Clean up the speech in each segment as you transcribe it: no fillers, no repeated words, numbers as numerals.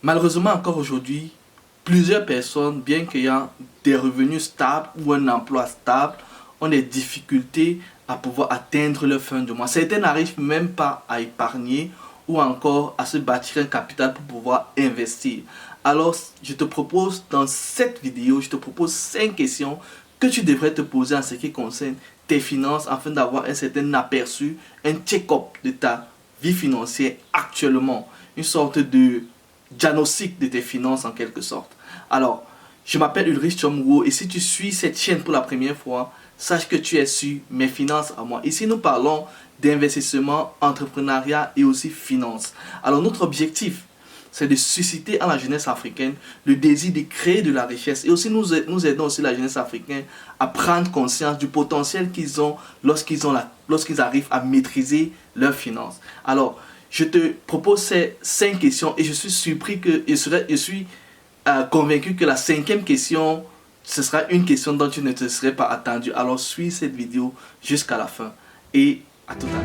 Malheureusement, encore aujourd'hui, plusieurs personnes, bien qu'ayant des revenus stables ou un emploi stable, ont des difficultés à pouvoir atteindre leur fin de mois. Certains n'arrivent même pas à épargner ou encore à se bâtir un capital pour pouvoir investir. Alors, je te propose dans cette vidéo, je te propose 5 questions que tu devrais te poser en ce qui concerne tes finances afin d'avoir un certain aperçu, un check-up de ta vie financière actuellement. Une sorte de diagnostic de tes finances en quelque sorte. Alors, je m'appelle Ulrich Chomgo et si tu suis cette chaîne pour la première fois, sache que tu es sur Mes finances à moi. Ici, nous parlons d'investissement, entrepreneuriat et aussi finances. Alors, notre objectif, c'est de susciter en la jeunesse africaine le désir de créer de la richesse. Et aussi, nous aidons aussi la jeunesse africaine à prendre conscience du potentiel qu'ils ont lorsqu'ils arrivent à maîtriser leurs finances. Alors, je te propose ces 5 questions et je suis surpris que je suis convaincu que la 5e question, ce sera une question dont tu ne te serais pas attendu. Alors, suis cette vidéo jusqu'à la fin et à tout à l'heure.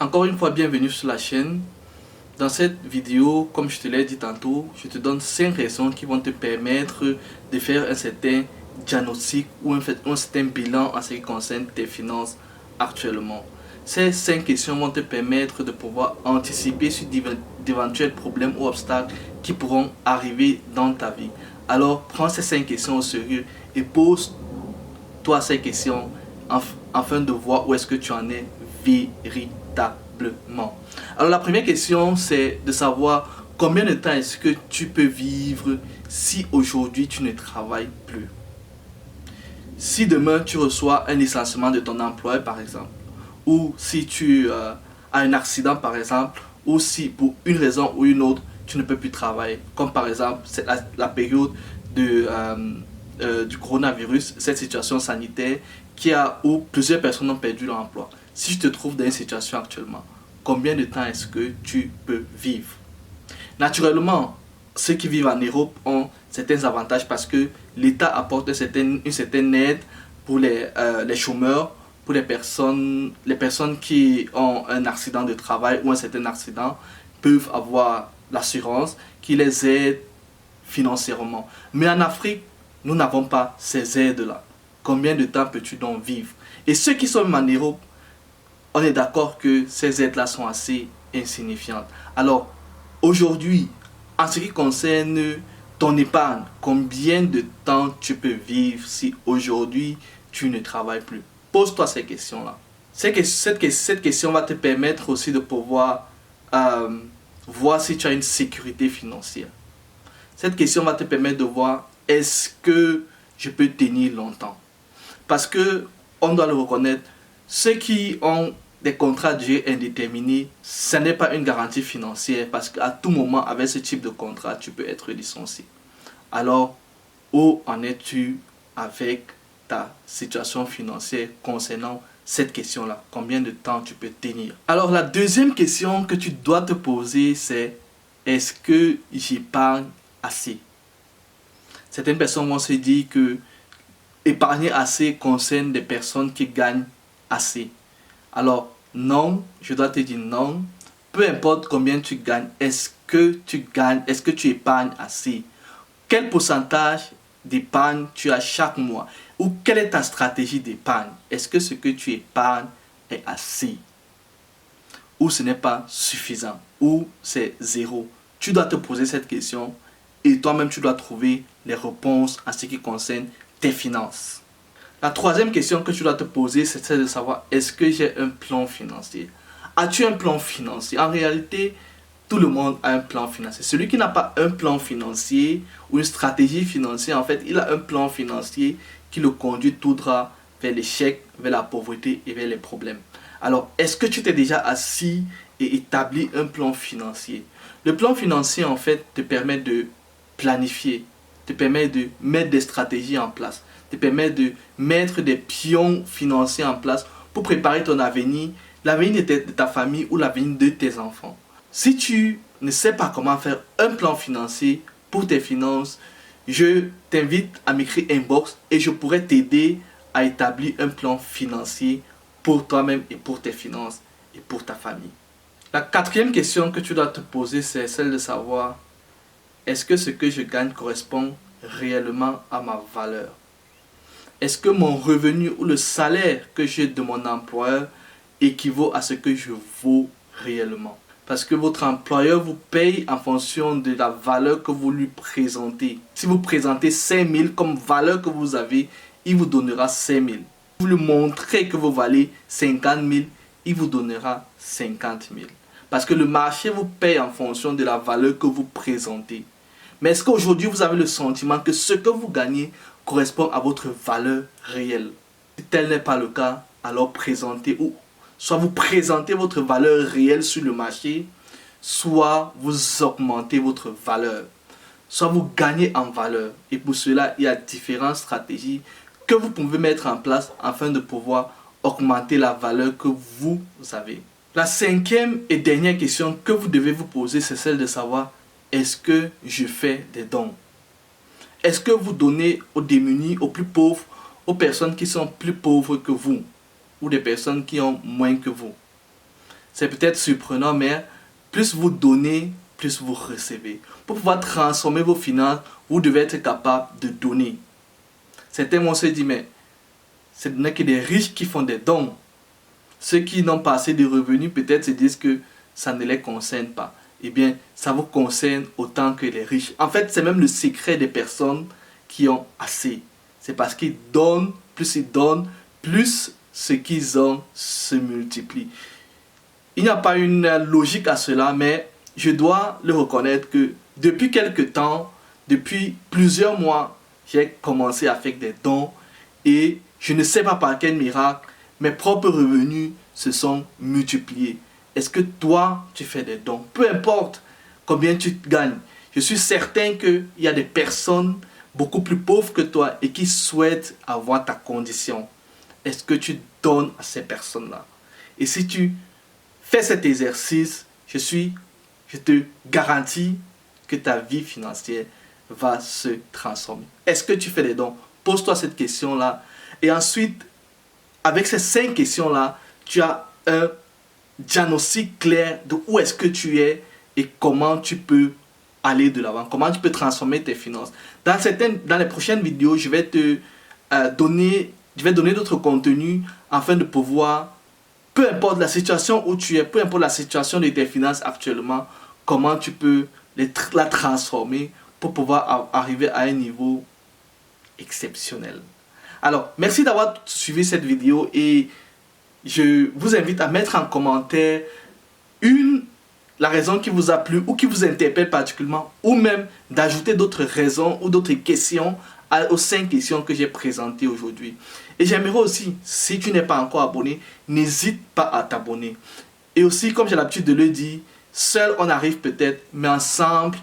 Encore une fois, bienvenue sur la chaîne. Dans cette vidéo, comme je te l'ai dit tantôt, je te donne 5 raisons qui vont te permettre de faire un certain diagnostic ou un certain bilan en ce qui concerne tes finances actuellement. Ces 5 questions vont te permettre de pouvoir anticiper sur d'éventuels problèmes ou obstacles qui pourront arriver dans ta vie. Alors, prends ces 5 questions au sérieux et pose-toi ces questions afin de voir où est-ce que tu en es véritablement. Alors la première question, c'est de savoir combien de temps est-ce que tu peux vivre si aujourd'hui tu ne travailles plus. Si demain tu reçois un licenciement de ton employeur par exemple, ou si tu as un accident par exemple, ou si pour une raison ou une autre tu ne peux plus travailler, comme par exemple c'est la période du coronavirus, cette situation sanitaire où plusieurs personnes ont perdu leur emploi. Si je te trouve dans une situation actuellement, combien de temps est-ce que tu peux vivre? Naturellement, ceux qui vivent en Europe ont certains avantages parce que l'État apporte une certaine aide pour les chômeurs, pour les personnes qui ont un accident de travail ou un certain accident, peuvent avoir l'assurance qui les aide financièrement. Mais en Afrique, nous n'avons pas ces aides-là. Combien de temps peux-tu donc vivre? Et ceux qui sont en Europe, on est d'accord que ces aides-là sont assez insignifiantes. Alors, aujourd'hui, en ce qui concerne ton épargne, combien de temps tu peux vivre si aujourd'hui tu ne travailles plus? Pose-toi ces questions-là. Cette question va te permettre aussi de pouvoir voir si tu as une sécurité financière. Cette question va te permettre de voir est-ce que je peux tenir longtemps. Parce que, on doit le reconnaître, ceux qui ont des contrats de durée indéterminée, ce n'est pas une garantie financière parce qu'à tout moment, avec ce type de contrat, tu peux être licencié. Alors, où en es-tu avec ta situation financière concernant cette question-là? Combien de temps tu peux tenir? Alors, la deuxième question que tu dois te poser, c'est est-ce que j'épargne assez? Certaines personnes vont se dire que épargner assez concerne des personnes qui gagnent assez. Alors, non, je dois te dire non. Peu importe combien tu gagnes, est-ce que tu épargnes assez? Quel pourcentage d'épargne tu as chaque mois? Ou quelle est ta stratégie d'épargne? Est-ce que ce que tu épargnes est assez? Ou ce n'est pas suffisant? Ou c'est zéro? Tu dois te poser cette question et toi-même tu dois trouver les réponses en ce qui concerne tes finances. La troisième question que tu dois te poser, c'est celle de savoir est-ce que j'ai un plan financier? As-tu un plan financier? En réalité, tout le monde a un plan financier. Celui qui n'a pas un plan financier ou une stratégie financière, en fait, il a un plan financier qui le conduit tout droit vers l'échec, vers la pauvreté et vers les problèmes. Alors, est-ce que tu t'es déjà assis et établi un plan financier? Le plan financier, en fait, te permet de planifier, te permet de mettre des stratégies en place, te permet de mettre des pions financiers en place pour préparer ton avenir, l'avenir de ta famille ou l'avenir de tes enfants. Si tu ne sais pas comment faire un plan financier pour tes finances, je t'invite à m'écrire inbox et je pourrais t'aider à établir un plan financier pour toi-même et pour tes finances et pour ta famille. La quatrième question que tu dois te poser, c'est celle de savoir, est-ce que ce que je gagne correspond réellement à ma valeur? Est-ce que mon revenu ou le salaire que j'ai de mon employeur équivaut à ce que je vaux réellement? Parce que votre employeur vous paye en fonction de la valeur que vous lui présentez. Si vous présentez 5 000 comme valeur que vous avez, il vous donnera 5 000. Si vous lui montrez que vous valez 50 000, il vous donnera 50 000. Parce que le marché vous paye en fonction de la valeur que vous présentez. Mais est-ce qu'aujourd'hui vous avez le sentiment que ce que vous gagnez correspond à votre valeur réelle? Si tel n'est pas le cas, alors présentez ou soit vous présentez votre valeur réelle sur le marché, soit vous augmentez votre valeur, soit vous gagnez en valeur. Et pour cela, il y a différentes stratégies que vous pouvez mettre en place afin de pouvoir augmenter la valeur que vous avez. La cinquième et dernière question que vous devez vous poser, c'est celle de savoir, est-ce que je fais des dons? Est-ce que vous donnez aux démunis, aux plus pauvres, aux personnes qui sont plus pauvres que vous, ou des personnes qui ont moins que vous? C'est peut-être surprenant, mais plus vous donnez, plus vous recevez. Pour pouvoir transformer vos finances, vous devez être capable de donner. Certains vont se dire, mais ce n'est que des riches qui font des dons. Ceux qui n'ont pas assez de revenus, peut-être se disent que ça ne les concerne pas. Eh bien, ça vous concerne autant que les riches. En fait, c'est même le secret des personnes qui ont assez. C'est parce qu'ils donnent, plus ce qu'ils ont se multiplie. Il n'y a pas une logique à cela, mais je dois le reconnaître que depuis quelque temps, depuis plusieurs mois, j'ai commencé à faire des dons et je ne sais pas par quel miracle, mes propres revenus se sont multipliés. Est-ce que toi, tu fais des dons? Peu importe combien tu gagnes. Je suis certain qu'il y a des personnes beaucoup plus pauvres que toi et qui souhaitent avoir ta condition. Est-ce que tu donnes à ces personnes-là? Et si tu fais cet exercice, je te garantis que ta vie financière va se transformer. Est-ce que tu fais des dons? Pose-toi cette question-là. Et ensuite, avec ces 5 questions-là, tu as un diagnostic clair de où est-ce que tu es et comment tu peux aller de l'avant, comment tu peux transformer tes finances. Dans les prochaines vidéos, je vais te donner d'autres contenus afin de pouvoir, peu importe la situation où tu es, peu importe la situation de tes finances actuellement, comment tu peux la transformer pour pouvoir arriver à un niveau exceptionnel. Alors, merci d'avoir suivi cette vidéo et je vous invite à mettre en commentaire la raison qui vous a plu ou qui vous interpelle particulièrement, ou même d'ajouter d'autres raisons ou d'autres questions aux 5 questions que j'ai présentées aujourd'hui. Et j'aimerais aussi, si tu n'es pas encore abonné, n'hésite pas à t'abonner. Et aussi, comme j'ai l'habitude de le dire, seul on arrive peut-être, mais ensemble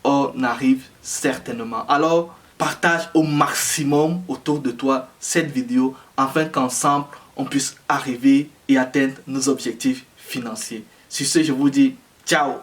on arrive certainement. Alors, partage au maximum autour de toi cette vidéo afin qu'ensemble on puisse arriver et atteindre nos objectifs financiers. Sur ce, je vous dis ciao!